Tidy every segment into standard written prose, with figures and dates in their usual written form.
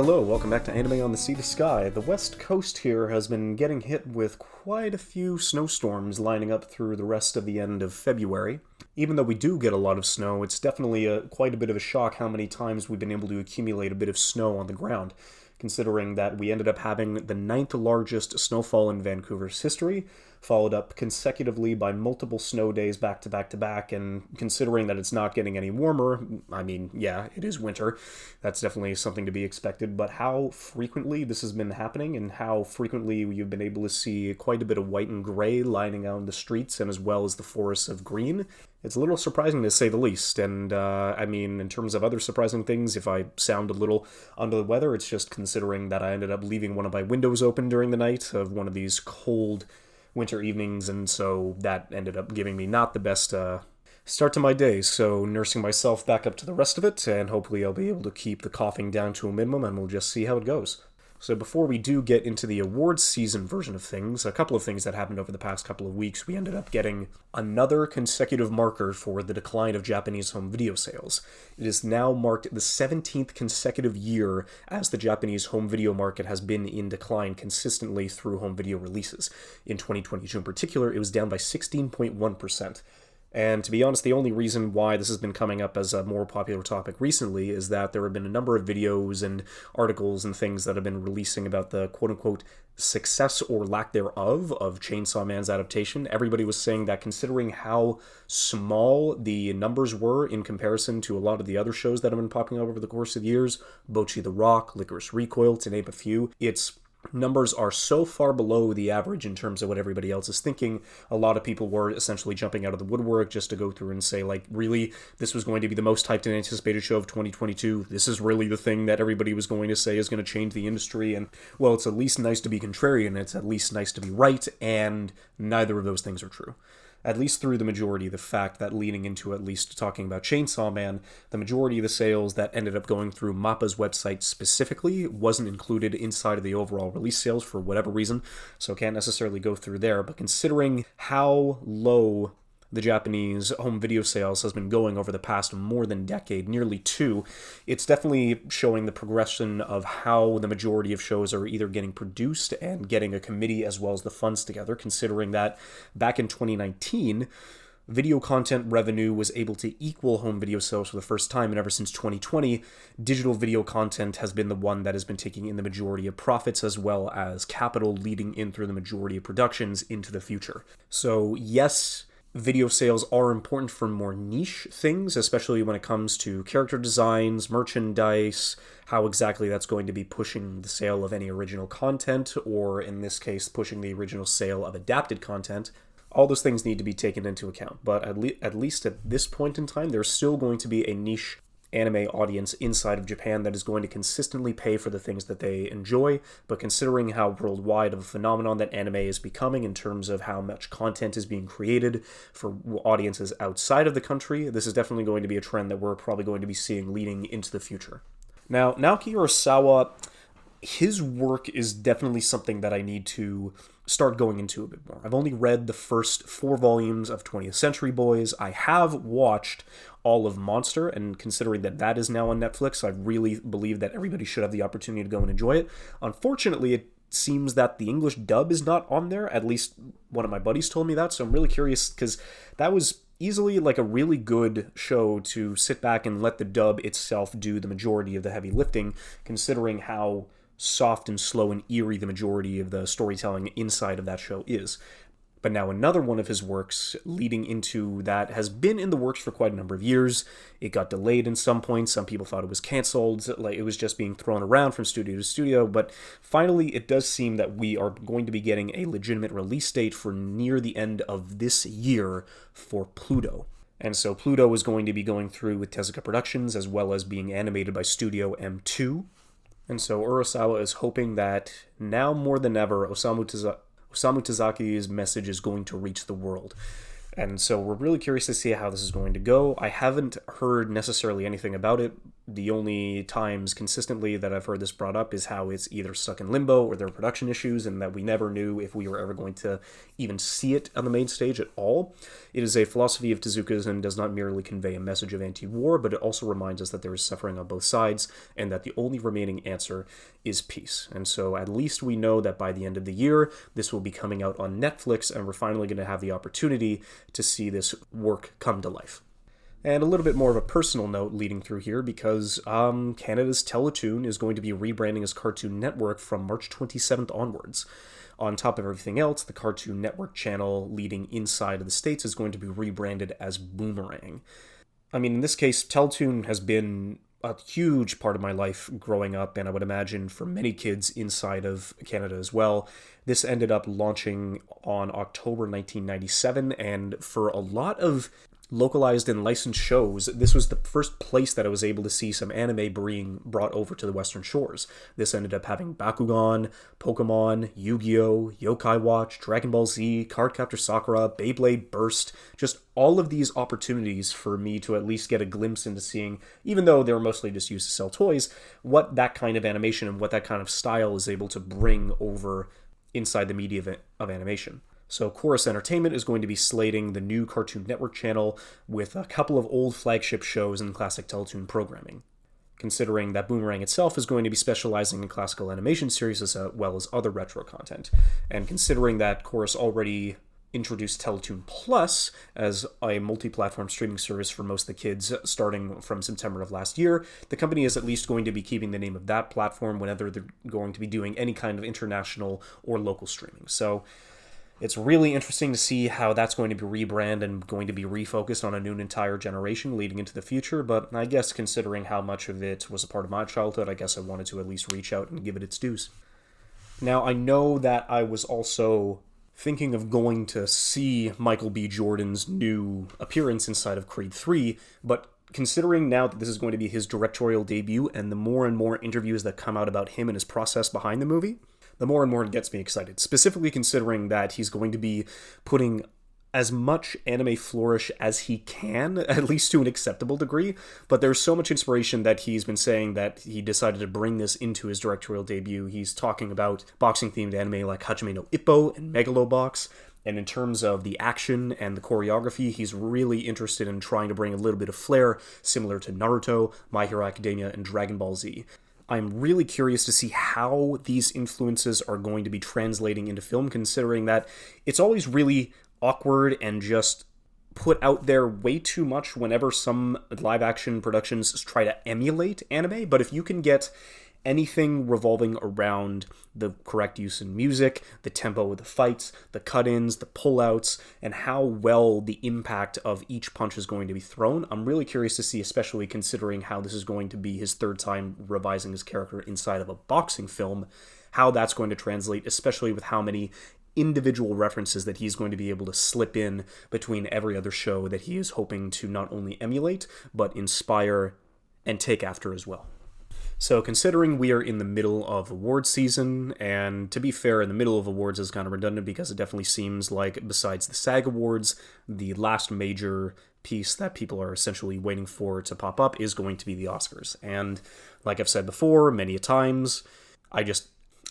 Hello, welcome back to Anime on the Sea to Sky. The west coast here has been getting hit with quite a few snowstorms lining up through the rest of the end of February. Even though we do get a lot of snow, it's definitely quite a bit of a shock how many times we've been able to accumulate a bit of snow on the ground, considering that we ended up having the ninth largest snowfall in Vancouver's history, followed up consecutively by multiple snow days back to back to back, and considering that it's not getting any warmer, I mean, yeah, it is winter, that's definitely something to be expected, but how frequently this has been happening and how frequently you've been able to see quite a bit of white and gray lining out the streets and as well as the forests of green, it's a little surprising to say the least, and I mean, in terms of other surprising things, if I sound a little under the weather, it's just considering that I ended up leaving one of my windows open during the night of one of these cold winter evenings, and so that ended up giving me not the best start to my day, so nursing myself back up to the rest of it, and hopefully I'll be able to keep the coughing down to a minimum, and we'll just see how it goes. So before we do get into the awards season version of things, a couple of things that happened over the past couple of weeks, we ended up getting another consecutive marker for the decline of Japanese home video sales. It has now marked the 17th consecutive year as the Japanese home video market has been in decline consistently through home video releases. In 2022 in particular, it was down by 16.1%. And to be honest, the only reason why this has been coming up as a more popular topic recently is that there have been a number of videos and articles and things that have been releasing about the quote-unquote success or lack thereof of Chainsaw Man's adaptation. Everybody was saying that considering how small the numbers were in comparison to a lot of the other shows that have been popping up over the course of years, Bocchi the Rock, Licorice Recoil, to name a few, its numbers are so far below the average in terms of what everybody else is thinking. A lot of people were essentially jumping out of the woodwork just to go through and say, like, really, this was going to be the most hyped and anticipated show of 2022. This is really the thing that everybody was going to say is going to change the industry. And, well, it's at least nice to be contrarian. It's at least nice to be right. And neither of those things are true. At least through the majority, the fact that leading into at least talking about Chainsaw Man, the majority of the sales that ended up going through MAPPA's website specifically wasn't included inside of the overall release sales for whatever reason, so can't necessarily go through there, but considering how low the Japanese home video sales has been going over the past more than decade, nearly two, it's definitely showing the progression of how the majority of shows are either getting produced and getting a committee as well as the funds together, considering that back in 2019, video content revenue was able to equal home video sales for the first time, and ever since 2020, digital video content has been the one that has been taking in the majority of profits as well as capital leading in through the majority of productions into the future. So yes, video sales are important for more niche things, especially when it comes to character designs, merchandise, how exactly that's going to be pushing the sale of any original content, or in this case, pushing the original sale of adapted content. All those things need to be taken into account, but at least at this point in time, there's still going to be a niche anime audience inside of Japan that is going to consistently pay for the things that they enjoy, but considering how worldwide of a phenomenon that anime is becoming in terms of how much content is being created for audiences outside of the country, this is definitely going to be a trend that we're probably going to be seeing leading into the future. Now, Naoki Urasawa, his work is definitely something that I need to start going into a bit more. I've only read the first 4 volumes of 20th Century Boys. I have watched all of Monster, and considering that that is now on Netflix, I really believe that everybody should have the opportunity to go and enjoy it. Unfortunately, it seems that the English dub is not on there. At least one of my buddies told me that, so I'm really curious, because that was easily like a really good show to sit back and let the dub itself do the majority of the heavy lifting, considering how soft and slow and eerie the majority of the storytelling inside of that show is. But now another one of his works leading into that has been in the works for quite a number of years. It got delayed in some points. Some people thought it was canceled, like it was just being thrown around from studio to studio. But finally, it does seem that we are going to be getting a legitimate release date for near the end of this year for Pluto. And so Pluto is going to be going through with Tezuka Productions as well as being animated by Studio M2. And so Urasawa is hoping that now more than ever, Osamu Tezuka's message is going to reach the world. And so we're really curious to see how this is going to go. I haven't heard necessarily anything about it The only times consistently that I've heard this brought up is how it's either stuck in limbo or there are production issues, and that we never knew if we were ever going to even see it on the main stage at all. It is a philosophy of Tezuka's and does not merely convey a message of anti-war, but it also reminds us that there is suffering on both sides, and that the only remaining answer is peace. And so at least we know that by the end of the year, this will be coming out on Netflix, and we're finally going to have the opportunity to see this work come to life. And a little bit more of a personal note leading through here, because Canada's Teletoon is going to be rebranding as Cartoon Network from March 27th onwards. On top of everything else, the Cartoon Network channel leading inside of the States is going to be rebranded as Boomerang. I mean, in this case, Teletoon has been a huge part of my life growing up, and I would imagine for many kids inside of Canada as well. This ended up launching on October 1997, and for a lot of localized and licensed shows, this was the first place that I was able to see some anime being brought over to the Western Shores. This ended up having Bakugan, Pokemon, Yu-Gi-Oh!, Yokai Watch, Dragon Ball Z, Cardcaptor Sakura, Beyblade Burst, just all of these opportunities for me to at least get a glimpse into seeing, even though they were mostly just used to sell toys, what that kind of animation and what that kind of style is able to bring over inside the media of animation. So Chorus Entertainment is going to be slating the new Cartoon Network channel with a couple of old flagship shows and classic Teletoon programming. Considering that Boomerang itself is going to be specializing in classical animation series as well as other retro content. And considering that Chorus already introduced Teletoon Plus as a multi-platform streaming service for most of the kids starting from September of last year, the company is at least going to be keeping the name of that platform whenever they're going to be doing any kind of international or local streaming. So it's really interesting to see how that's going to be rebranded and going to be refocused on a new entire generation leading into the future, but I guess considering how much of it was a part of my childhood, I guess I wanted to at least reach out and give it its dues. Now, I know that I was also thinking of going to see Michael B. Jordan's new appearance inside of Creed 3, but considering now that this is going to be his directorial debut and the more and more interviews that come out about him and his process behind the movie, the more and more it gets me excited, specifically considering that he's going to be putting as much anime flourish as he can, at least to an acceptable degree, but there's so much inspiration that he's been saying that he decided to bring this into his directorial debut. He's talking about boxing-themed anime like Hajime no Ippo and Megalobox, and in terms of the action and the choreography, he's really interested in trying to bring a little bit of flair similar to Naruto, My Hero Academia, and Dragon Ball Z. I'm really curious to see how these influences are going to be translating into film, considering that it's always really awkward and just put out there way too much whenever some live-action productions try to emulate anime, but if you can get anything revolving around the correct use in music, the tempo of the fights, the cut-ins, the pull-outs, and how well the impact of each punch is going to be thrown. I'm really curious to see, especially considering how this is going to be his third time revising his character inside of a boxing film, how that's going to translate, especially with how many individual references that he's going to be able to slip in between every other show that he is hoping to not only emulate, but inspire and take after as well. So considering we are in the middle of awards season, and to be fair, in the middle of awards is kind of redundant because it definitely seems like besides the SAG Awards, the last major piece that people are essentially waiting for to pop up is going to be the Oscars. And like I've said before, many a times,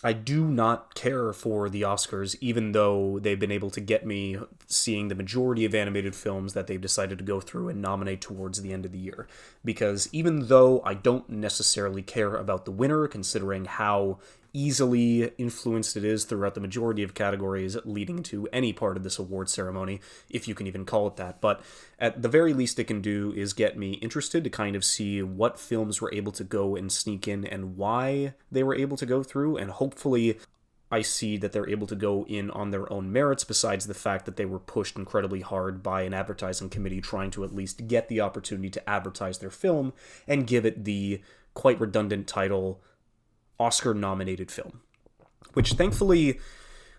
I do not care for the Oscars, even though they've been able to get me seeing the majority of animated films that they've decided to go through and nominate towards the end of the year. Because even though I don't necessarily care about the winner, considering how easily influenced it is throughout the majority of categories leading to any part of this award ceremony, if you can even call it that. But at the very least it can do is get me interested to kind of see what films were able to go and sneak in and why they were able to go through, and hopefully I see that they're able to go in on their own merits, besides the fact that they were pushed incredibly hard by an advertising committee trying to at least get the opportunity to advertise their film and give it the quite redundant title Oscar-nominated film. Which, thankfully,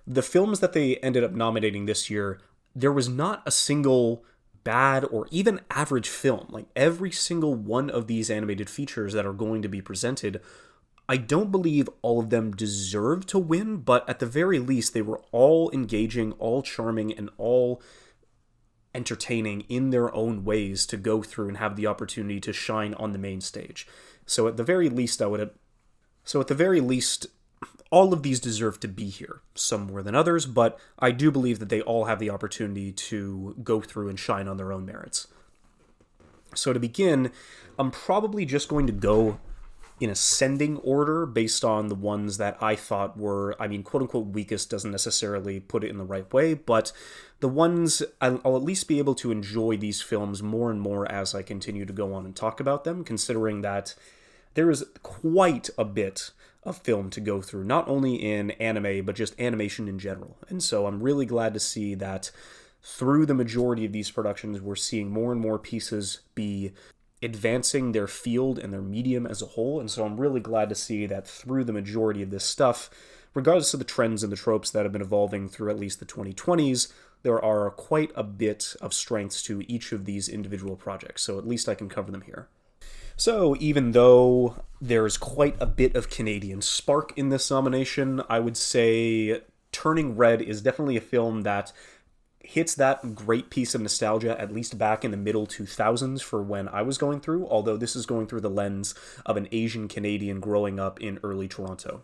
the films that they ended up nominating this year, there was not a single bad or even average film. Like, every single one of these animated features that are going to be presented, I don't believe all of them deserve to win, but at the very least, they were all engaging, all charming, and all entertaining in their own ways to go through and have the opportunity to shine on the main stage. So at the very least, all of these deserve to be here, some more than others, but I do believe that they all have the opportunity to go through and shine on their own merits. So to begin, I'm probably just going to go in ascending order based on the ones that I thought were, quote-unquote weakest doesn't necessarily put it in the right way, but the ones I'll at least be able to enjoy these films more and more as I continue to go on and talk about them, considering that there is quite a bit of film to go through, not only in anime, but just animation in general. And so I'm really glad to see that through the majority of these productions, we're seeing more and more pieces be advancing their field and their medium as a whole, and so I'm really glad to see that through the majority of this stuff, regardless of the trends and the tropes that have been evolving through at least the 2020s, there are quite a bit of strengths to each of these individual projects, so at least I can cover them here. So even though there's quite a bit of Canadian spark in this nomination, I would say Turning Red is definitely a film that hits that great piece of nostalgia, at least back in the middle 2000s for when I was going through, although this is going through the lens of an Asian Canadian growing up in early Toronto.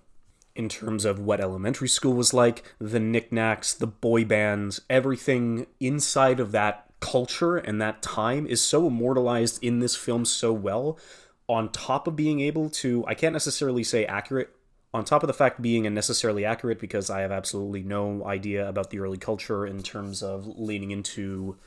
In terms of what elementary school was like, the knickknacks, the boy bands, everything inside of that culture and that time is so immortalized in this film so well, on top of being able to, I can't necessarily say accurate, on top of the fact being unnecessarily accurate because I have absolutely no idea about the early culture in terms of leaning into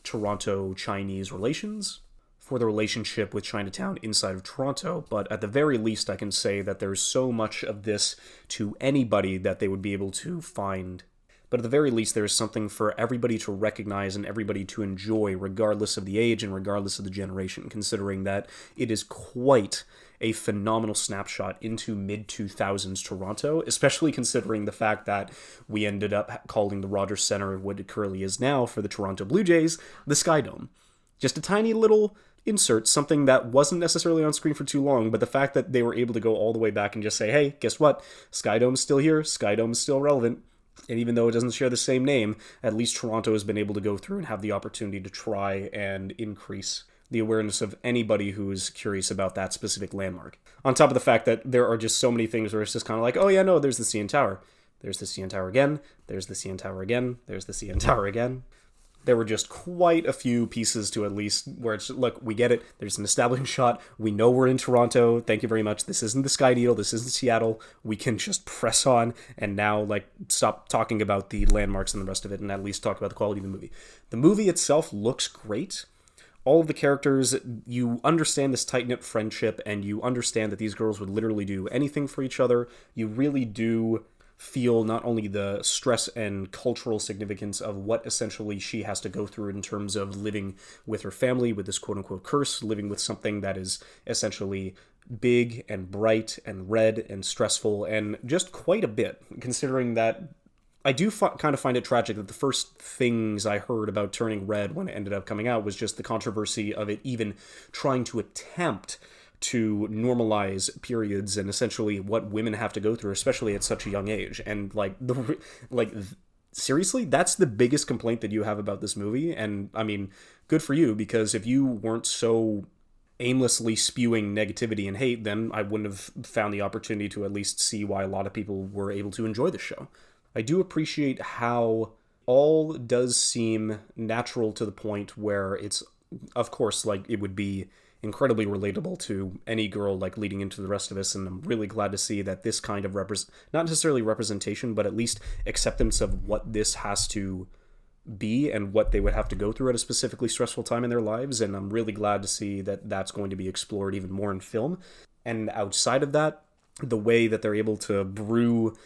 Toronto-Chinese relations for the relationship with Chinatown inside of Toronto, but at the very least I can say that there's so much of this to anybody that they would be able to find. But at the very least, there's something for everybody to recognize and everybody to enjoy, regardless of the age and regardless of the generation, considering that it is quite a phenomenal snapshot into mid-2000s Toronto, especially considering the fact that we ended up calling the Rogers Centre, what it currently is now for the Toronto Blue Jays, the Sky Dome. Just a tiny little insert, something that wasn't necessarily on screen for too long, but the fact that they were able to go all the way back and just say, hey, guess what? Sky Dome's still here, Sky Dome's still relevant. And even though it doesn't share the same name, at least Toronto has been able to go through and have the opportunity to try and increase the awareness of anybody who is curious about that specific landmark. On top of the fact that there are just so many things where it's just kind of like, oh yeah, no, there's the CN Tower. There's the CN Tower again. There's the CN Tower again. There's the CN Tower again. There were just quite a few pieces to at least where it's, look, we get it. There's an establishing shot. We know we're in Toronto. Thank you very much. This isn't the Sky Needle. This isn't Seattle. We can just press on and now, stop talking about the landmarks and the rest of it and at least talk about the quality of the movie. The movie itself looks great. All of the characters, you understand this tight-knit friendship and you understand that these girls would literally do anything for each other. You really do feel not only the stress and cultural significance of what essentially she has to go through in terms of living with her family, with this quote-unquote curse, living with something that is essentially big and bright and red and stressful, and just quite a bit, considering that I do kind of find it tragic that the first things I heard about Turning Red when it ended up coming out was just the controversy of it even trying to attempt to normalize periods and essentially what women have to go through, especially at such a young age. And seriously, that's the biggest complaint that you have about this movie. And I mean, good for you, because if you weren't so aimlessly spewing negativity and hate, then I wouldn't have found the opportunity to at least see why a lot of people were able to enjoy the show. I do appreciate how all does seem natural to the point where it's, of course, it would be incredibly relatable to any girl leading into the rest of us, and I'm really glad to see that this kind of not necessarily representation, but at least acceptance of what this has to be and what they would have to go through at a specifically stressful time in their lives, and I'm really glad to see that that's going to be explored even more in film. And outside of that, the way that they're able to brew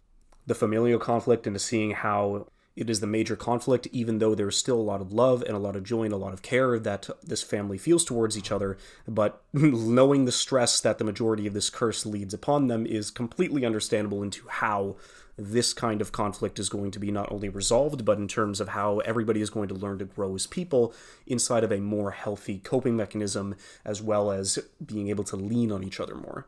the familial conflict into seeing how it is the major conflict, even though there's still a lot of love and a lot of joy and a lot of care that this family feels towards each other, but knowing the stress that the majority of this curse leads upon them is completely understandable into how this kind of conflict is going to be not only resolved, but in terms of how everybody is going to learn to grow as people inside of a more healthy coping mechanism, as well as being able to lean on each other more.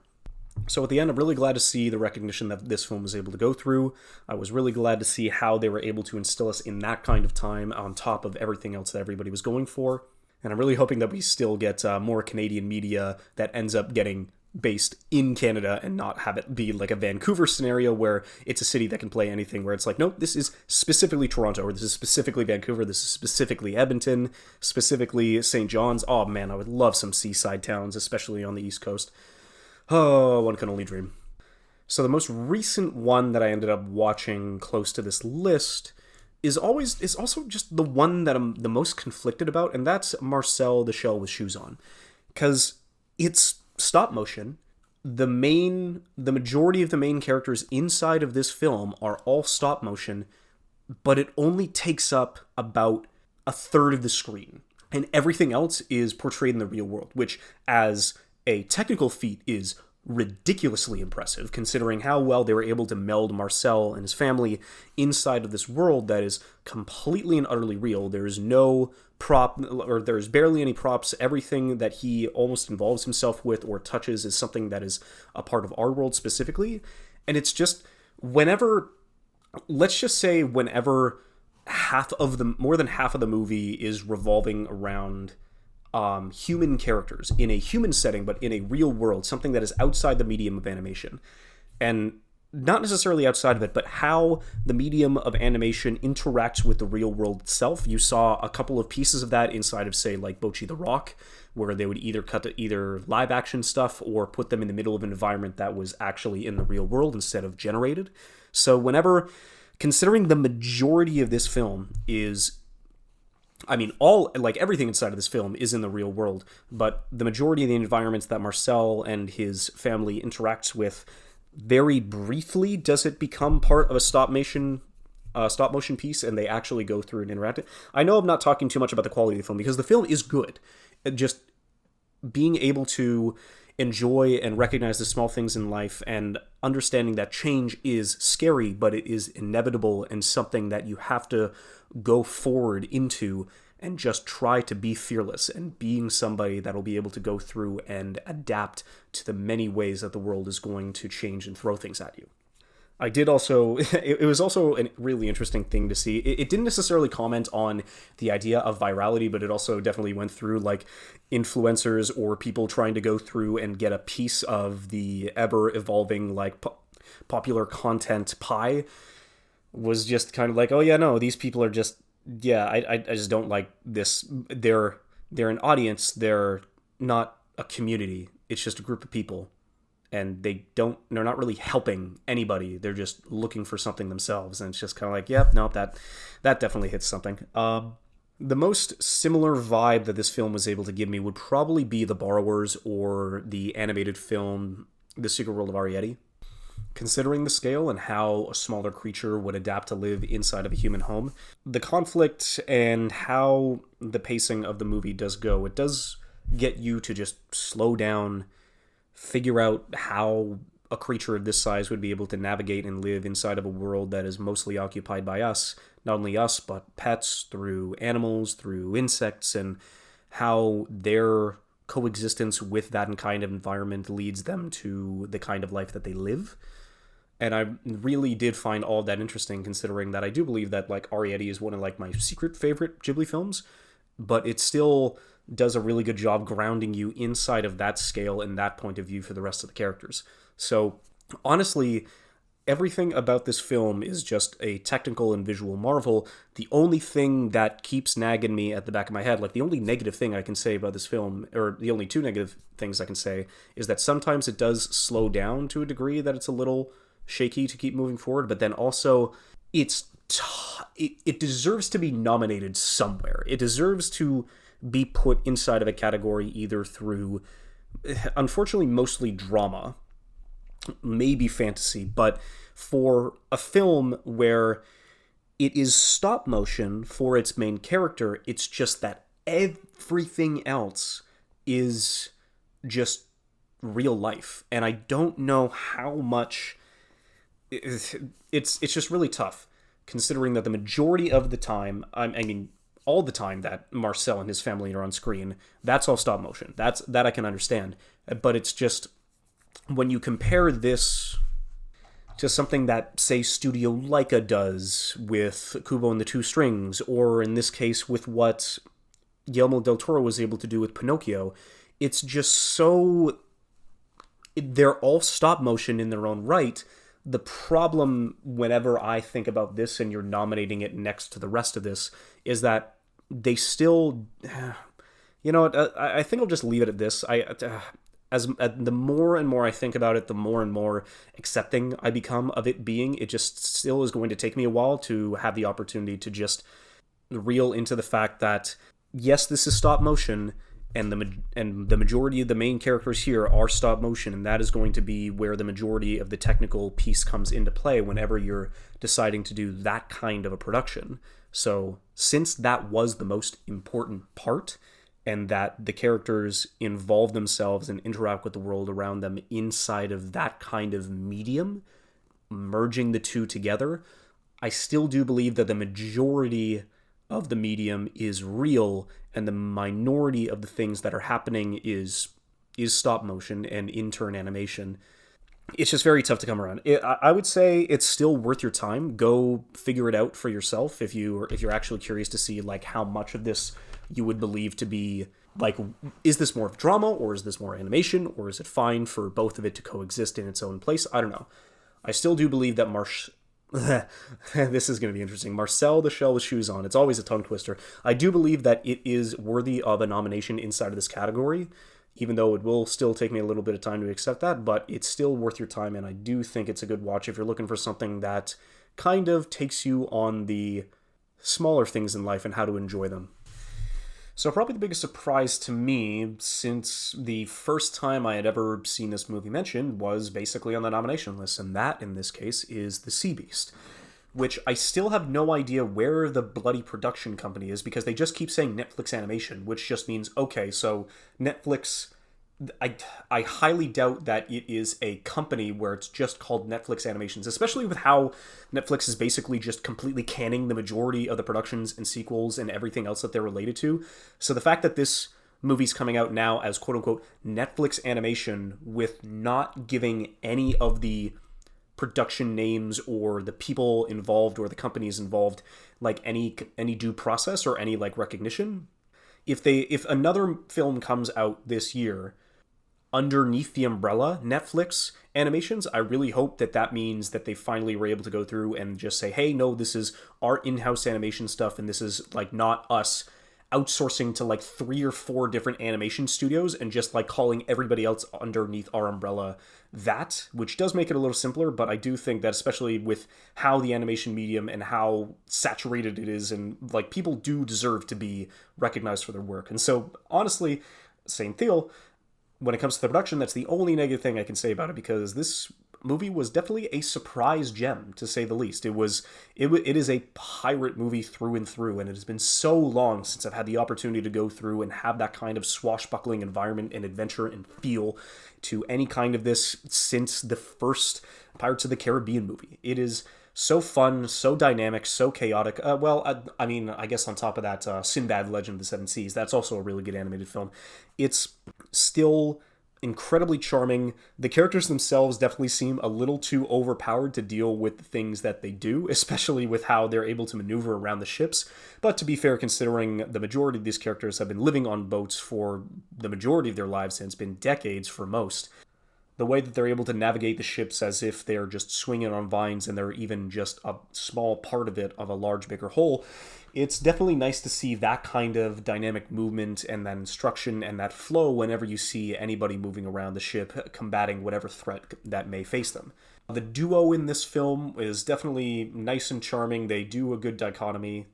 So at the end, I'm really glad to see the recognition that this film was able to go through. I was really glad to see how they were able to instill us in that kind of time on top of everything else that everybody was going for. And I'm really hoping that we still get more Canadian media that ends up getting based in Canada and not have it be like a Vancouver scenario where it's a city that can play anything, where it's like, nope, this is specifically Toronto, or this is specifically Vancouver, this is specifically Edmonton, specifically St. John's. Oh man, I would love some seaside towns, especially on the East Coast. Oh, one can only dream. So the most recent one that I ended up watching close to this list is also just the one that I'm the most conflicted about, and that's Marcel the Shell with Shoes On. Because it's stop motion. The majority of the main characters inside of this film are all stop motion, but it only takes up about a third of the screen. And everything else is portrayed in the real world, which as a technical feat is ridiculously impressive, considering how well they were able to meld Marcel and his family inside of this world that is completely and utterly real. There's no prop, or there's barely any props. Everything that he almost involves himself with or touches is something that is a part of our world specifically. And it's just let's just say whenever more than half of the movie is revolving around human characters in a human setting, but in a real world, something that is outside the medium of animation. And not necessarily outside of it, but how the medium of animation interacts with the real world itself. You saw a couple of pieces of that inside of, say, like Bocchi the Rock, where they would either cut to either live action stuff or put them in the middle of an environment that was actually in the real world instead of generated. So considering the majority of this film is, everything inside of this film is in the real world, but the majority of the environments that Marcel and his family interacts with, very briefly does it become part of a stop motion piece, and they actually go through and interact it. I know I'm not talking too much about the quality of the film, because the film is good. Just being able to enjoy and recognize the small things in life and understanding that change is scary, but it is inevitable and something that you have to go forward into and just try to be fearless and being somebody that'll be able to go through and adapt to the many ways that the world is going to change and throw things at you. I did also, it was also a really interesting thing to see. It didn't necessarily comment on the idea of virality, but it also definitely went through like influencers or people trying to go through and get a piece of the ever evolving like popular content pie. Was just kind of like, oh yeah, no, these people are just, yeah, I just don't like this. They're an audience. They're not a community. It's just a group of people. And they're not really helping anybody. They're just looking for something themselves. And it's just kind of like, yep, nope, that definitely hits something. The most similar vibe that this film was able to give me would probably be The Borrowers or the animated film The Secret World of Arrietty. Considering the scale and how a smaller creature would adapt to live inside of a human home, the conflict and how the pacing of the movie does go, it does get you to just slow down, figure out how a creature of this size would be able to navigate and live inside of a world that is mostly occupied by us, not only us, but pets, through animals, through insects, and how their coexistence with that kind of environment leads them to the kind of life that they live. And I really did find all of that interesting, considering that I do believe that like Arrietty is one of like my secret favorite Ghibli films, but it still does a really good job grounding you inside of that scale and that point of view for the rest of the characters. So honestly, everything about this film is just a technical and visual marvel. The only thing that keeps nagging me at the back of my head, like the only negative thing I can say about this film, or the only two negative things I can say, is that sometimes it does slow down to a degree that it's a little shaky to keep moving forward, but then also it deserves to be nominated somewhere. It deserves to be put inside of a category either through, unfortunately, mostly drama, maybe fantasy, but for a film where it is stop motion for its main character, it's just that everything else is just real life. And I don't know how much it's just really tough, considering that the majority of the time, I mean, all the time that Marcel and his family are on screen, that's all stop motion. That I can understand. But it's just when you compare this to something that, say, Studio Laika does with Kubo and the Two Strings, or in this case with what Guillermo del Toro was able to do with Pinocchio, it's just so... They're all stop motion in their own right. The problem whenever I think about this and you're nominating it next to the rest of this is that they still... You know what? I think I'll just leave it at this. The more and more I think about it, the more and more accepting I become of it being. It just still is going to take me a while to have the opportunity to just reel into the fact that, yes, this is stop motion, and the majority of the main characters here are stop motion, and that is going to be where the majority of the technical piece comes into play whenever you're deciding to do that kind of a production. So, since that was the most important part, and that the characters involve themselves and interact with the world around them inside of that kind of medium, merging the two together, I still do believe that the majority of the medium is real, and the minority of the things that are happening is stop motion and in-turn animation. It's just very tough to come around. I would say it's still worth your time. Go figure it out for yourself if you're actually curious to see like how much of this you would believe to be like, is this more of drama or is this more animation, or is it fine for both of it to coexist in its own place? I don't know. I still do believe that this is going to be interesting. Marcel the Shell with Shoes On. It's always a tongue twister. I do believe that it is worthy of a nomination inside of this category, even though it will still take me a little bit of time to accept that, but it's still worth your time, and I do think it's a good watch if you're looking for something that kind of takes you on the smaller things in life and how to enjoy them. So probably the biggest surprise to me, since the first time I had ever seen this movie mentioned, was basically on the nomination list, and that, in this case, is The Sea Beast, which I still have no idea where the bloody production company is, because they just keep saying Netflix Animation, which just means, okay, so Netflix... I highly doubt that it is a company where it's just called Netflix Animations, especially with how Netflix is basically just completely canning the majority of the productions and sequels and everything else that they're related to. So the fact that this movie's coming out now as quote-unquote Netflix Animation with not giving any of the production names or the people involved or the companies involved like any due process or any like recognition. If another film comes out this year underneath the umbrella Netflix Animations, I really hope that means that they finally were able to go through and just say, hey, no, this is our in-house animation stuff, and this is like not us outsourcing to like 3 or 4 different animation studios and just like calling everybody else underneath our umbrella that, which does make it a little simpler. But I do think that, especially with how the animation medium and how saturated it is, and like people do deserve to be recognized for their work. And so honestly, same deal. When it comes to the production, that's the only negative thing I can say about it, because this movie was definitely a surprise gem, to say the least. It is a pirate movie through and through, and it has been so long since I've had the opportunity to go through and have that kind of swashbuckling environment and adventure and feel to any kind of this since the first Pirates of the Caribbean movie. It is so fun, so dynamic, so chaotic. I mean, I guess on top of that, Sinbad Legend of the Seven Seas, that's also a really good animated film. It's still incredibly charming. The characters themselves definitely seem a little too overpowered to deal with the things that they do, especially with how they're able to maneuver around the ships. But to be fair, considering the majority of these characters have been living on boats for the majority of their lives, and it's been decades for most, the way that they're able to navigate the ships as if they're just swinging on vines and they're even just a small part of it of a large, bigger whole, it's definitely nice to see that kind of dynamic movement and that instruction and that flow whenever you see anybody moving around the ship, combating whatever threat that may face them. The duo in this film is definitely nice and charming. They do a good dichotomy.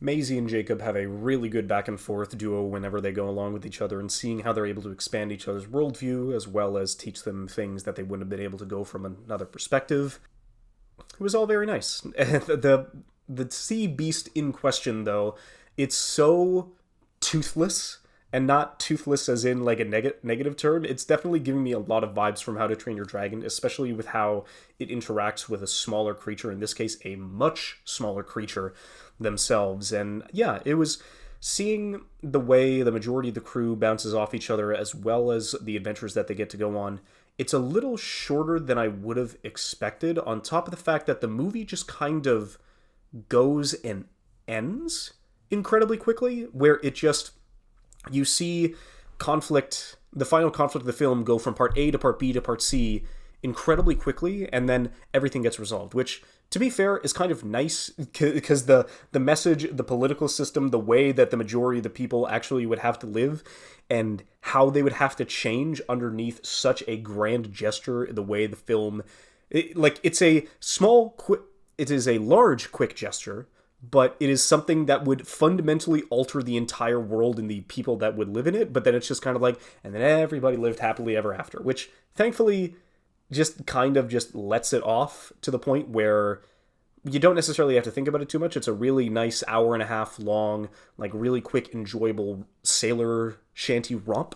Maisie and Jacob have a really good back and forth duo whenever they go along with each other, and seeing how they're able to expand each other's worldview as well as teach them things that they wouldn't have been able to go from another perspective. It was all very nice. The sea beast in question, though, it's so toothless, and not toothless as in like a negative term. It's definitely giving me a lot of vibes from How to Train Your Dragon, especially with how it interacts with a smaller creature, in this case a much smaller creature themselves. And yeah, it was seeing the way the majority of the crew bounces off each other, as well as the adventures that they get to go on. it's a little shorter than I would have expected, on top of the fact that the movie just kind of goes and ends incredibly quickly, where it just, you see conflict, the final conflict of the film go from part A to part B to part C incredibly quickly, and then everything gets resolved, which, to be fair, is kind of nice, because the message, the political system, the way that the majority of the people actually would have to live, and how they would have to change underneath such a grand gesture, the way the film, it's a small, it is a large, quick gesture, but it is something that would fundamentally alter the entire world and the people that would live in it, but then it's just kind of like, and then everybody lived happily ever after, which, thankfully, just kind of just lets it off to the point where you don't necessarily have to think about it too much. It's a really nice hour-and-a-half long, like really quick, enjoyable sailor shanty romp.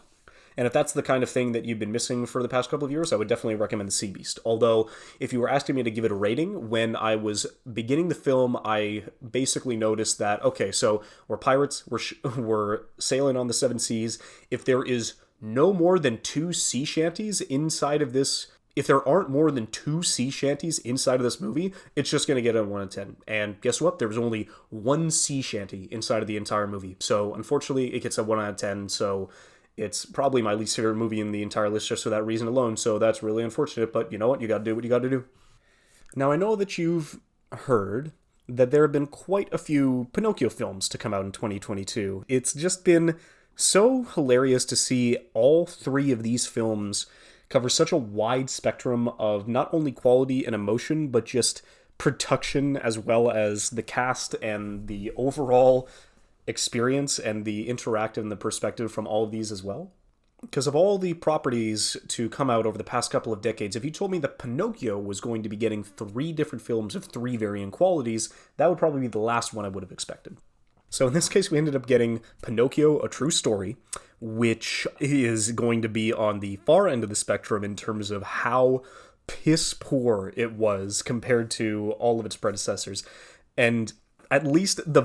And if that's the kind of thing that you've been missing for the past couple of years, I would definitely recommend The Sea Beast. Although, if you were asking me to give it a rating, when I was beginning the film, I basically noticed that, okay, so we're pirates, we're sailing on the seven seas. If there is no more than 2 sea shanties inside of this, if there aren't more than 2 sea shanties inside of this movie, it's just going to get a 1 out of 10. And guess what? There was only 1 sea shanty inside of the entire movie. So, unfortunately, it gets a 1 out of 10, so it's probably my least favorite movie in the entire list just for that reason alone, so that's really unfortunate, but you know what? You gotta do what you gotta do. Now, I know that you've heard that there have been quite a few Pinocchio films to come out in 2022. It's just been so hilarious to see all 3 of these films cover such a wide spectrum of not only quality and emotion, but just production, as well as the cast and the overall experience and the interactive and the perspective from all of these as well. Because of all the properties to come out over the past couple of decades, if you told me that Pinocchio was going to be getting 3 different films of 3 varying qualities, that would probably be the last one I would have expected. So in this case, we ended up getting Pinocchio, A True Story, which is going to be on the far end of the spectrum in terms of how piss poor it was compared to all of its predecessors. And at the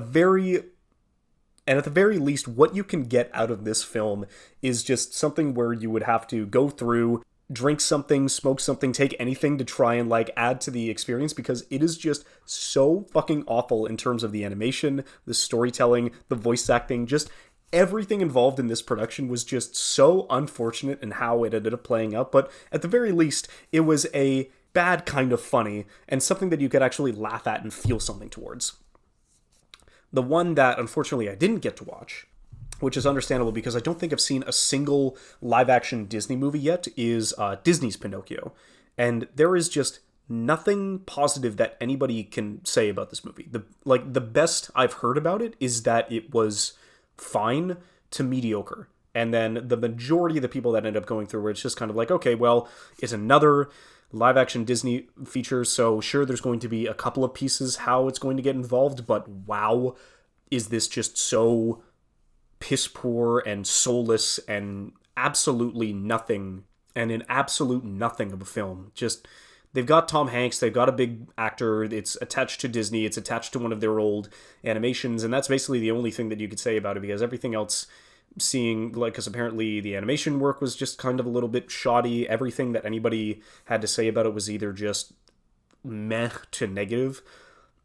very least, what you can get out of this film is just something where you would have to go through, drink something, smoke something, take anything to try and add to the experience, because it is just so fucking awful in terms of the animation, the storytelling, the voice acting, just everything involved in this production was just so unfortunate in how it ended up playing out. But at the very least, it was a bad kind of funny and something that you could actually laugh at and feel something towards. The one that, unfortunately, I didn't get to watch, which is understandable because I don't think I've seen a single live-action Disney movie yet, is Disney's Pinocchio. And there is just nothing positive that anybody can say about this movie. The best I've heard about it is that it was fine to mediocre. And then the majority of the people that end up going through it, it's just kind of like, okay, well, it's another live-action Disney feature, so sure, there's going to be a couple of pieces how it's going to get involved, but wow, is this just so piss poor and soulless and absolutely nothing, and an absolute nothing of a film. Just, they've got Tom Hanks, they've got a big actor, it's attached to Disney, it's attached to one of their old animations, and that's basically the only thing that you could say about it, because everything else, because apparently the animation work was just kind of a little bit shoddy. Everything that anybody had to say about it was either just meh to negative.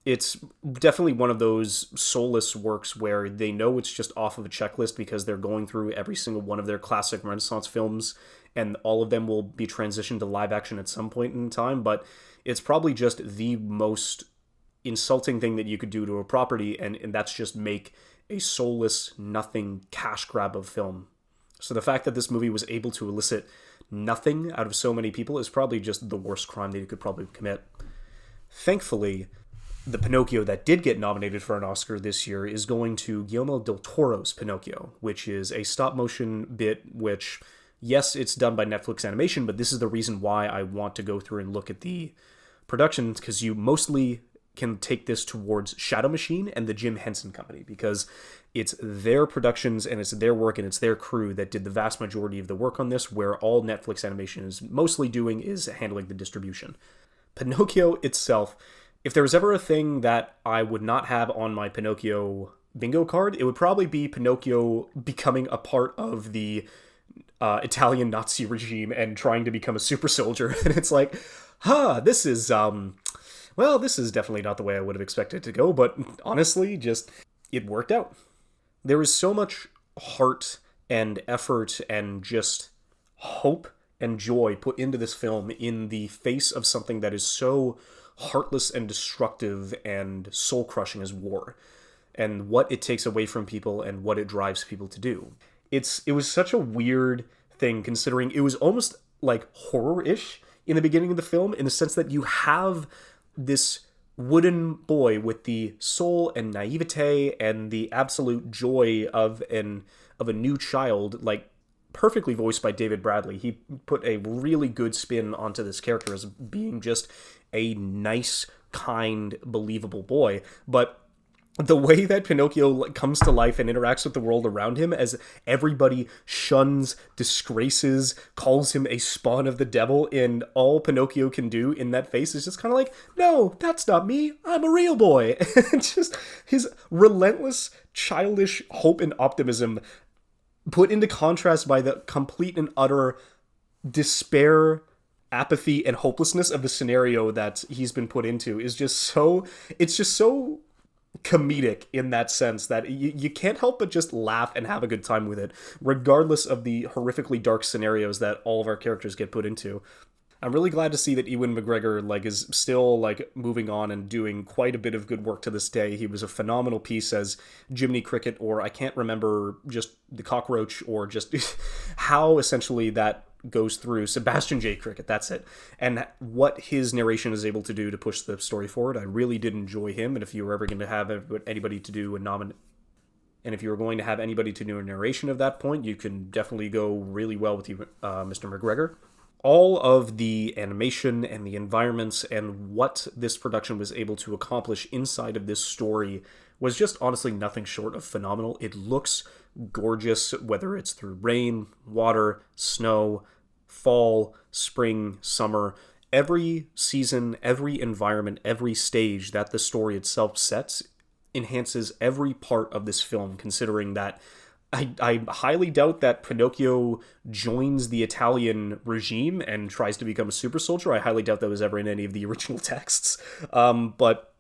It's definitely one of those soulless works where they know it's just off of a checklist because they're going through every single one of their classic Renaissance films, and all of them will be transitioned to live action at some point in time, but it's probably just the most insulting thing that you could do to a property, and that's just make a soulless, nothing cash grab of film. So the fact that this movie was able to elicit nothing out of so many people is probably just the worst crime that you could probably commit. Thankfully, the Pinocchio that did get nominated for an Oscar this year is going to Guillermo del Toro's Pinocchio, which is a stop-motion bit which, yes, it's done by Netflix Animation, but this is the reason why I want to go through and look at the productions, because you mostly can take this towards Shadow Machine and the Jim Henson Company, because it's their productions and it's their work and it's their crew that did the vast majority of the work on this, where all Netflix Animation is mostly doing is handling the distribution. Pinocchio itself, if there was ever a thing that I would not have on my Pinocchio bingo card, it would probably be Pinocchio becoming a part of the Italian Nazi regime and trying to become a super soldier. And it's like, this is, well, this is definitely not the way I would have expected it to go, but honestly, just, it worked out. There is so much heart and effort and just hope and joy put into this film in the face of something that is so heartless and destructive and soul-crushing as war, and what it takes away from people and what it drives people to do. It was such a weird thing, considering it was almost like horror-ish in the beginning of the film, in the sense that you have this wooden boy with the soul and naivete and the absolute joy of a new child, like perfectly voiced by David Bradley. He put a really good spin onto this character as being just a nice, kind, believable boy. But the way that Pinocchio comes to life and interacts with the world around him, as everybody shuns, disgraces, calls him a spawn of the devil, and all Pinocchio can do in that face is just kind of like, no, that's not me, I'm a real boy. And just his relentless, childish hope and optimism put into contrast by the complete and utter despair, apathy, and hopelessness of the scenario that he's been put into is just so, it's just so comedic in that sense that you can't help but just laugh and have a good time with it, regardless of the horrifically dark scenarios that all of our characters get put into. I'm really glad to see that Ewan McGregor is still moving on and doing quite a bit of good work to this day. He was a phenomenal piece as Jiminy Cricket, or I can't remember, just the cockroach, or just how essentially that goes through Sebastian J. Cricket, that's it. And what his narration is able to do to push the story forward, I really did enjoy him. And if you were ever going to have anybody to do and if you were going to have anybody to do a narration of that point, you can definitely go really well with you, Mr. McGregor. All of the animation and the environments and what this production was able to accomplish inside of this story was just honestly nothing short of phenomenal. It looks gorgeous, whether it's through rain, water, snow, fall, spring, summer. Every season, every environment, every stage that the story itself sets enhances every part of this film, considering that I highly doubt that Pinocchio joins the Italian regime and tries to become a super soldier. I highly doubt that was ever in any of the original texts. But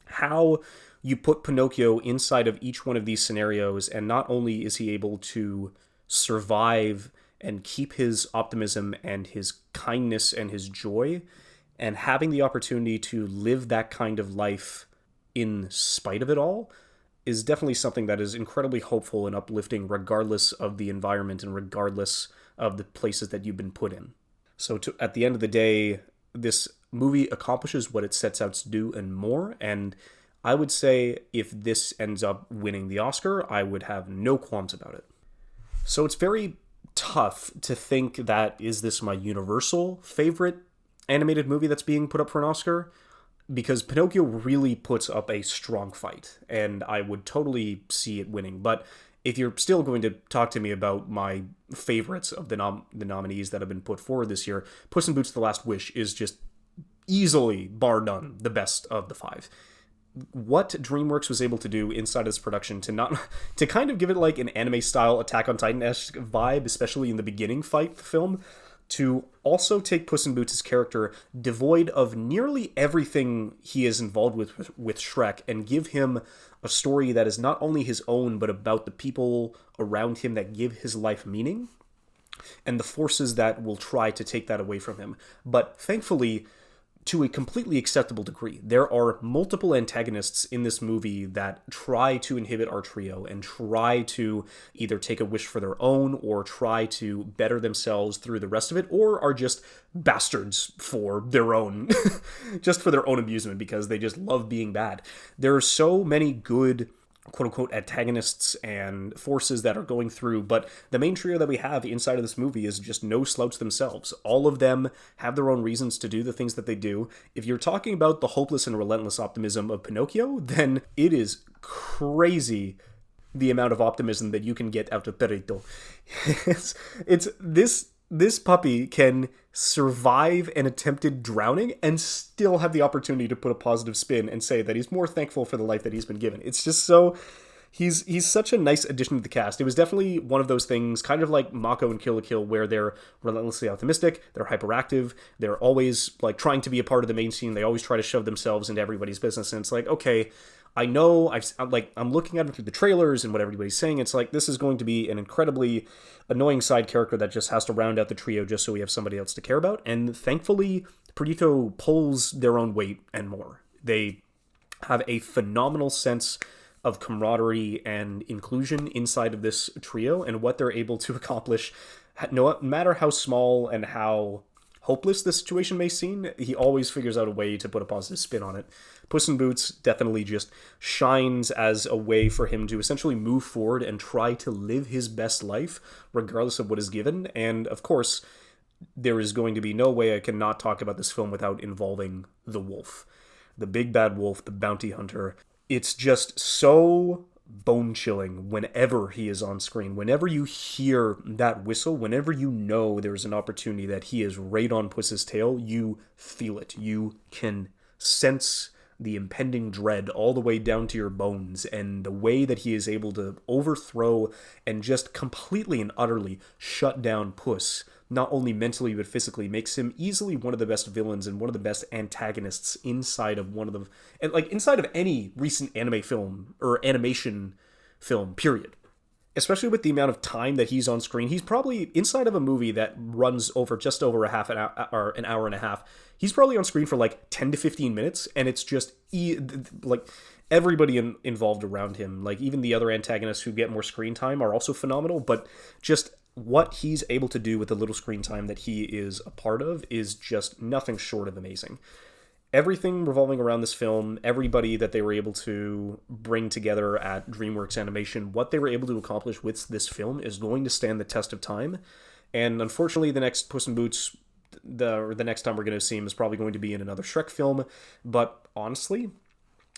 how you put Pinocchio inside of each one of these scenarios, and not only is he able to survive and keep his optimism and his kindness and his joy, and having the opportunity to live that kind of life in spite of it all, is definitely something that is incredibly hopeful and uplifting, regardless of the environment and regardless of the places that you've been put in. So at the end of the day, this movie accomplishes what it sets out to do and more, and I would say if this ends up winning the Oscar, I would have no qualms about it. So it's very tough to think that, is this my universal favorite animated movie that's being put up for an Oscar? Because Pinocchio really puts up a strong fight, and I would totally see it winning. But if you're still going to talk to me about my favorites of the nominees that have been put forward this year, Puss in Boots: The Last Wish is just easily, bar none, the best of the five. What DreamWorks was able to do inside of this production to kind of give it an anime-style Attack on Titan-esque vibe, especially in the beginning fight film, to also take Puss in Boots' character devoid of nearly everything he is involved with Shrek, and give him a story that is not only his own, but about the people around him that give his life meaning, and the forces that will try to take that away from him. But thankfully, to a completely acceptable degree. There are multiple antagonists in this movie that try to inhibit our trio and try to either take a wish for their own or try to better themselves through the rest of it, or are just bastards for their own, just for their own amusement because they just love being bad. There are so many good quote-unquote antagonists and forces that are going through, but the main trio that we have inside of this movie is just no slouch themselves. All of them have their own reasons to do the things that they do. If you're talking about the hopeless and relentless optimism of Pinocchio, then it is crazy the amount of optimism that you can get out of Perrito. it's this puppy can survive an attempted drowning and still have the opportunity to put a positive spin and say that he's more thankful for the life that he's been given. It's just so... He's such a nice addition to the cast. It was definitely one of those things, kind of like Mako and Kill la Kill, where they're relentlessly optimistic, they're hyperactive, they're always like trying to be a part of the main scene. They always try to shove themselves into everybody's business, and it's like, okay, I know I'm looking at it through the trailers and what everybody's saying. It's like this is going to be an incredibly annoying side character that just has to round out the trio just so we have somebody else to care about. And thankfully, Perdito pulls their own weight and more. They have a phenomenal sense of camaraderie and inclusion inside of this trio, and what they're able to accomplish, no matter how small and how hopeless the situation may seem, he always figures out a way to put a positive spin on it. Puss in Boots definitely just shines as a way for him to essentially move forward and try to live his best life, regardless of what is given. And of course, there is going to be no way I cannot talk about this film without involving the wolf. The big bad wolf, the bounty hunter. It's just so bone-chilling whenever he is on screen. Whenever you hear that whistle, whenever you know there's an opportunity that he is right on Puss's tail, you feel it. You can sense the impending dread all the way down to your bones, and the way that he is able to overthrow and just completely and utterly shut down Puss, not only mentally but physically, makes him easily one of the best villains and one of the best antagonists inside of one of the, and like inside of any recent anime film or animation film, period. Especially with the amount of time that he's on screen. He's probably inside of a movie that runs over just over a half an hour or an hour and a half. He's probably on screen for like 10 to 15 minutes, and it's just like everybody involved around him, like even the other antagonists who get more screen time are also phenomenal, but just what he's able to do with the little screen time that he is a part of is just nothing short of amazing. Everything revolving around this film, everybody that they were able to bring together at DreamWorks Animation, what they were able to accomplish with this film is going to stand the test of time. And unfortunately, the next Puss in Boots, the next time we're going to see him is probably going to be in another Shrek film. But honestly,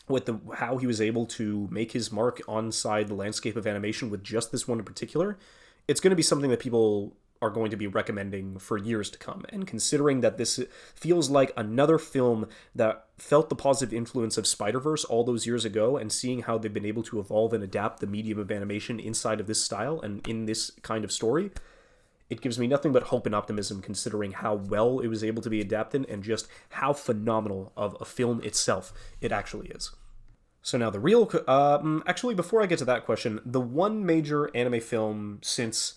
with how he was able to make his mark onside the landscape of animation with just this one in particular, it's going to be something that people are going to be recommending for years to come. And considering that this feels like another film that felt the positive influence of Spider-Verse all those years ago, and seeing how they've been able to evolve and adapt the medium of animation inside of this style and in this kind of story, it gives me nothing but hope and optimism, considering how well it was able to be adapted and just how phenomenal of a film itself it actually is. So now the real... actually, before I get to that question, the one major anime film since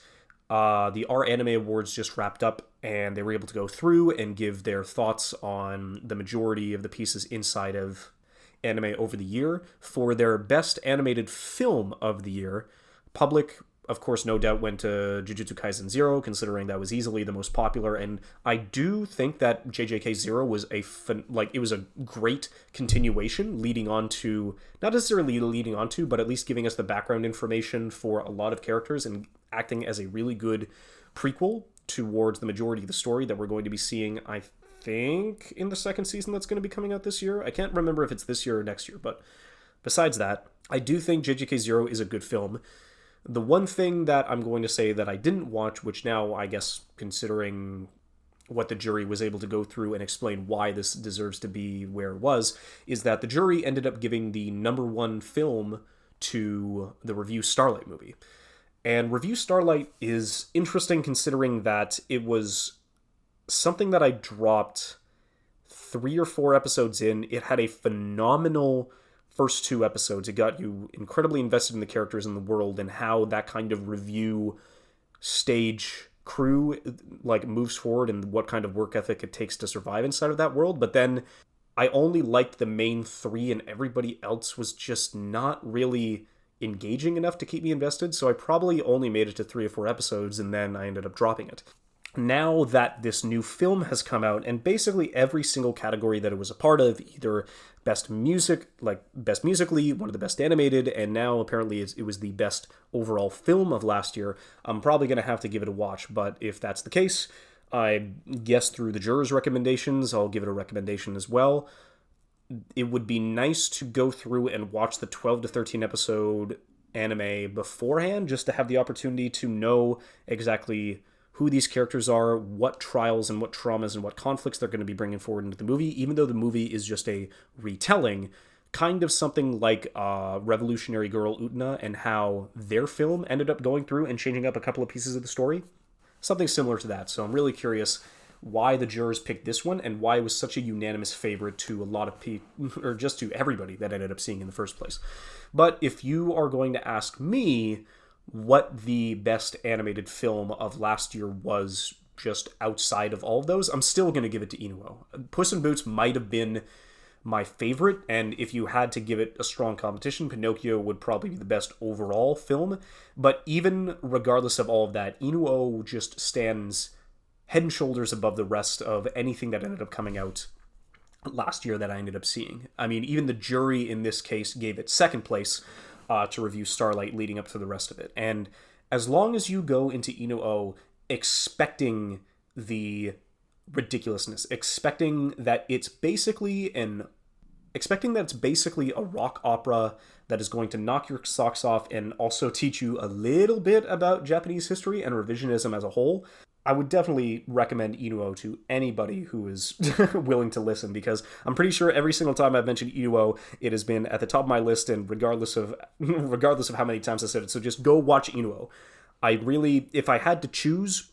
the R Anime Awards just wrapped up, and they were able to go through and give their thoughts on the majority of the pieces inside of anime over the year. For their best animated film of the year, Public, of course, no doubt went to Jujutsu Kaisen 0, considering that was easily the most popular, and I do think that JJK 0 was it was a great continuation, leading on to, not necessarily leading on to, but at least giving us the background information for a lot of characters and acting as a really good prequel towards the majority of the story that we're going to be seeing, I think, in the second season that's going to be coming out this year. I can't remember if it's this year or next year, but besides that, I do think JJK 0 is a good film. The one thing that I'm going to say that I didn't watch, which now, I guess, considering what the jury was able to go through and explain why this deserves to be where it was, is that the jury ended up giving the number one film to the Review Starlight movie. And Review Starlight is interesting considering that it was something that I dropped 3 or 4 episodes in. It had a phenomenal first 2 episodes. It got you incredibly invested in the characters in the world and how that kind of review stage crew like moves forward and what kind of work ethic it takes to survive inside of that world. But then I only liked the main 3 and everybody else was just not really engaging enough to keep me invested, so I probably only made it to 3 or 4 episodes and then I ended up dropping it. Now that this new film has come out, and basically every single category that it was a part of, either best music, like best musically, one of the best animated, and now apparently it was the best overall film of last year, I'm probably going to have to give it a watch. But if that's the case, I guess through the jurors' recommendations, I'll give it a recommendation as well. It would be nice to go through and watch the 12 to 13 episode anime beforehand, just to have the opportunity to know exactly who these characters are, what trials and what traumas and what conflicts they're going to be bringing forward into the movie. Even though the movie is just a retelling, kind of something like Revolutionary Girl Utena and how their film ended up going through and changing up a couple of pieces of the story. Something similar to that. So I'm really curious why the jurors picked this one and why it was such a unanimous favorite to a lot of people, or just to everybody that ended up seeing in the first place. But if you are going to ask me what the best animated film of last year was just outside of all of those, I'm still going to give it to Inuo. Puss in Boots might have been my favorite, and if you had to give it a strong competition, Pinocchio would probably be the best overall film. But even regardless of all of that, Inuo just stands head and shoulders above the rest of anything that ended up coming out last year that I ended up seeing. I mean, even the jury in this case gave it second place to review Starlight leading up to the rest of it. And as long as you go into Inuo expecting the ridiculousness, expecting that it's basically a rock opera that is going to knock your socks off and also teach you a little bit about Japanese history and revisionism as a whole, I would definitely recommend Inuo to anybody who is willing to listen, because I'm pretty sure every single time I've mentioned Inuo, it has been at the top of my list, and regardless of how many times I said it. So just go watch Inuo. If I had to choose,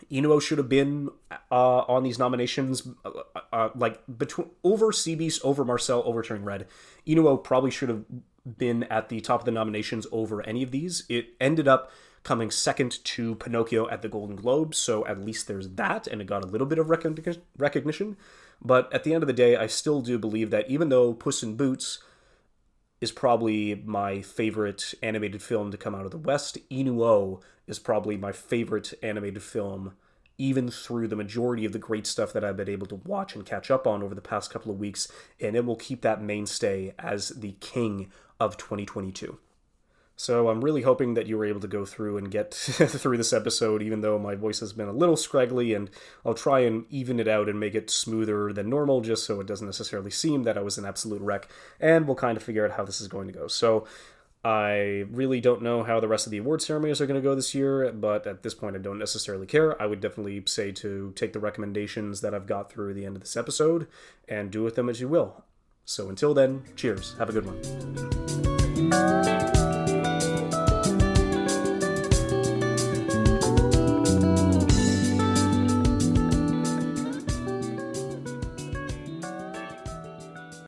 Inuo should have been on these nominations, over Sea Beast, over Marcel, over Turning Red. Inuo probably should have been at the top of the nominations over any of these. It ended up coming second to Pinocchio at the Golden Globes, so at least there's that, and it got a little bit of recognition. But at the end of the day, I still do believe that even though Puss in Boots is probably my favorite animated film to come out of the West, Inuo is probably my favorite animated film, even through the majority of the great stuff that I've been able to watch and catch up on over the past couple of weeks, and it will keep that mainstay as the king of 2022. So I'm really hoping that you were able to go through and get through this episode, even though my voice has been a little scraggly, and I'll try and even it out and make it smoother than normal, just so it doesn't necessarily seem that I was an absolute wreck, and we'll kind of figure out how this is going to go. So I really don't know how the rest of the award ceremonies are going to go this year, but at this point I don't necessarily care. I would definitely say to take the recommendations that I've got through the end of this episode and do with them as you will. So until then, cheers. Have a good one.